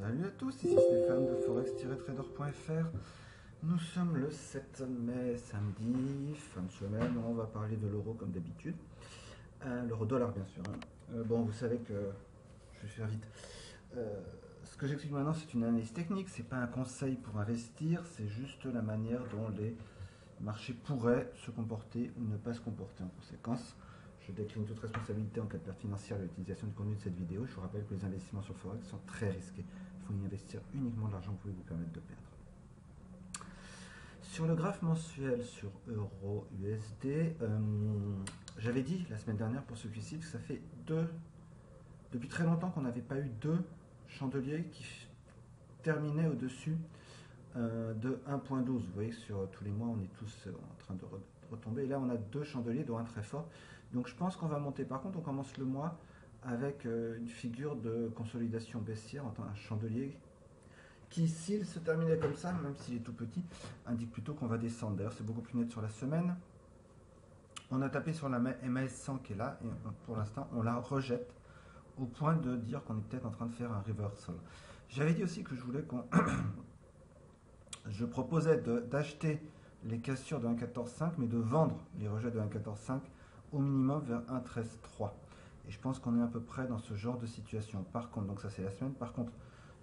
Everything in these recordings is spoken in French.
Salut à tous, ici Stéphane de forex-trader.fr. Nous sommes le 7 mai, samedi, fin de semaine. On va parler de l'euro comme d'habitude. L'euro-dollar, bien sûr. Bon, vous savez que je vais faire vite. Ce que j'explique maintenant, c'est une analyse technique. C'est pas un conseil pour investir, c'est juste la manière dont les marchés pourraient se comporter ou ne pas se comporter en conséquence. Je décline toute responsabilité en cas de perte financière de l'utilisation du contenu de cette vidéo. Je vous rappelle que les investissements sur le Forex sont très risqués. Il faut y investir uniquement de l'argent que vous pouvez vous permettre de perdre. Sur le graphe mensuel sur Euro USD, j'avais dit la semaine dernière pour ceux qui suivent que ça fait depuis très longtemps qu'on n'avait pas eu deux chandeliers qui terminaient au-dessus de 1.12. Vous voyez, sur tous les mois, on est tous en train de retomber. Et là, on a deux chandeliers, dont un très fort. Donc, je pense qu'on va monter. Par contre, on commence le mois avec une figure de consolidation baissière, un chandelier qui, s'il se terminait comme ça, même s'il est tout petit, indique plutôt qu'on va descendre. D'ailleurs, c'est beaucoup plus net sur la semaine. On a tapé sur la MAS 100 qui est là, et pour l'instant, on la rejette au point de dire qu'on est peut-être en train de faire un reversal. J'avais dit aussi que je voulais qu'on... Je proposais d'acheter les cassures de 1.14.5, mais de vendre les rejets de 1.14.5 au minimum vers 1.13.3. Et je pense qu'on est à peu près dans ce genre de situation. Par contre, donc ça c'est la semaine. Par contre,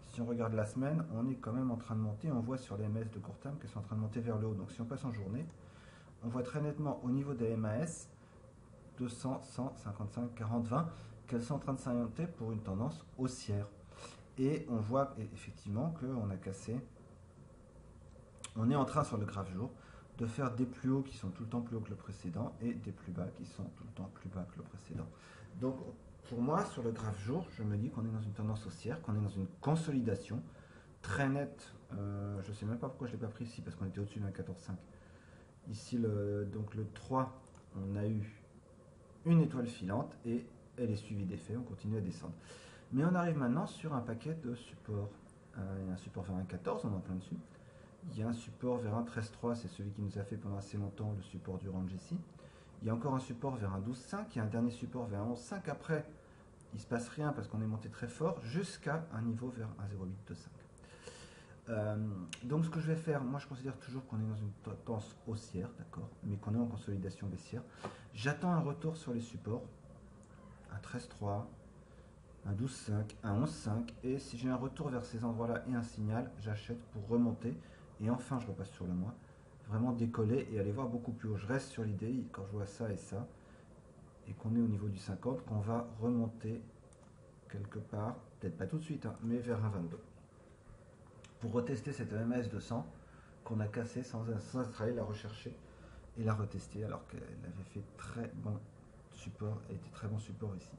si on regarde la semaine, on est quand même en train de monter. On voit sur les MS de court terme qu'elles sont en train de monter vers le haut. Donc si on passe en journée, on voit très nettement au niveau des MAS 200, 100, 55, 40, 20 qu'elles sont en train de s'orienter pour une tendance haussière. Et on voit effectivement qu'on a cassé. On est en train sur le graphe jour de faire des plus hauts qui sont tout le temps plus hauts que le précédent et des plus bas qui sont tout le temps plus bas que le précédent. Donc pour moi, sur le graphe jour, je me dis qu'on est dans une tendance haussière, qu'on est dans une consolidation très nette. Je ne sais même pas pourquoi je ne l'ai pas pris ici, parce qu'on était au-dessus d'un 14,5. Ici, donc le 3, on a eu une étoile filante et elle est suivie d'effet, on continue à descendre. Mais on arrive maintenant sur un paquet de supports. Il y a un support vers un 14, on est en plein dessus. Il y a un support vers un 13.3, c'est celui qui nous a fait pendant assez longtemps le support du range ici. Il y a encore un support vers un 12.5, il y a un dernier support vers un 11.5. Après, il ne se passe rien parce qu'on est monté très fort jusqu'à un niveau vers un 0.825. Donc ce que je vais faire, moi je considère toujours qu'on est dans une tendance haussière, d'accord, mais qu'on est en consolidation baissière. J'attends un retour sur les supports, un 13.3, un 12.5, un 11.5, et si j'ai un retour vers ces endroits-là et un signal, j'achète pour remonter. Et enfin, je repasse sur le mois, vraiment décoller et aller voir beaucoup plus haut. Je reste sur l'idée, quand je vois ça et ça, et qu'on est au niveau du 50, qu'on va remonter quelque part, peut-être pas tout de suite, hein, mais vers un 22. Pour retester cette MS 200 qu'on a cassé sans aller la rechercher et la retester, alors qu'elle avait fait très bon support, elle était très bon support ici.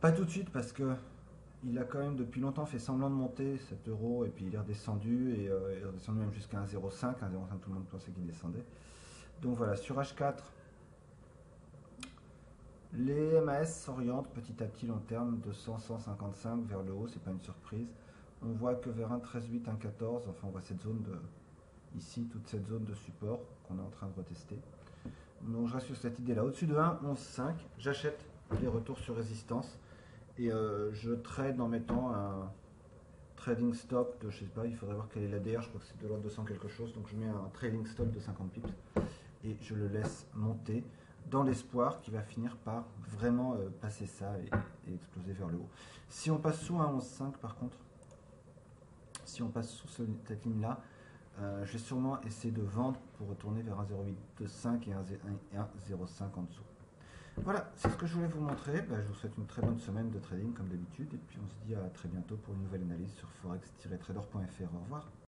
Pas tout de suite parce que il a quand même depuis longtemps fait semblant de monter cet euro et puis il est redescendu et il est redescendu même jusqu'à 1,05. 1,05 tout le monde pensait qu'il descendait. Donc voilà, sur H4, les MAS s'orientent petit à petit long terme de 100, 155 vers le haut, c'est pas une surprise. On voit que vers 1,13,8, 1,14, enfin on voit cette zone de ici, toute cette zone de support qu'on est en train de retester. Donc je reste sur cette idée là. Au-dessus de 1,11,5, j'achète les retours sur résistance. Et je trade en mettant un trading stop de, je sais pas, il faudrait voir quelle est l'ADR, je crois que c'est de l'ordre de 100 quelque chose. Donc je mets un trading stop de 50 pips et je le laisse monter dans l'espoir qu'il va finir par vraiment passer ça et exploser vers le haut. Si on passe sous un 11,5 par contre, si on passe sous cette ligne là, je vais sûrement essayer de vendre pour retourner vers un 0,825 et un 0,5 en dessous. Voilà, c'est ce que je voulais vous montrer. Je vous souhaite une très bonne semaine de trading comme d'habitude. Et puis on se dit à très bientôt pour une nouvelle analyse sur forex-trader.fr. Au revoir.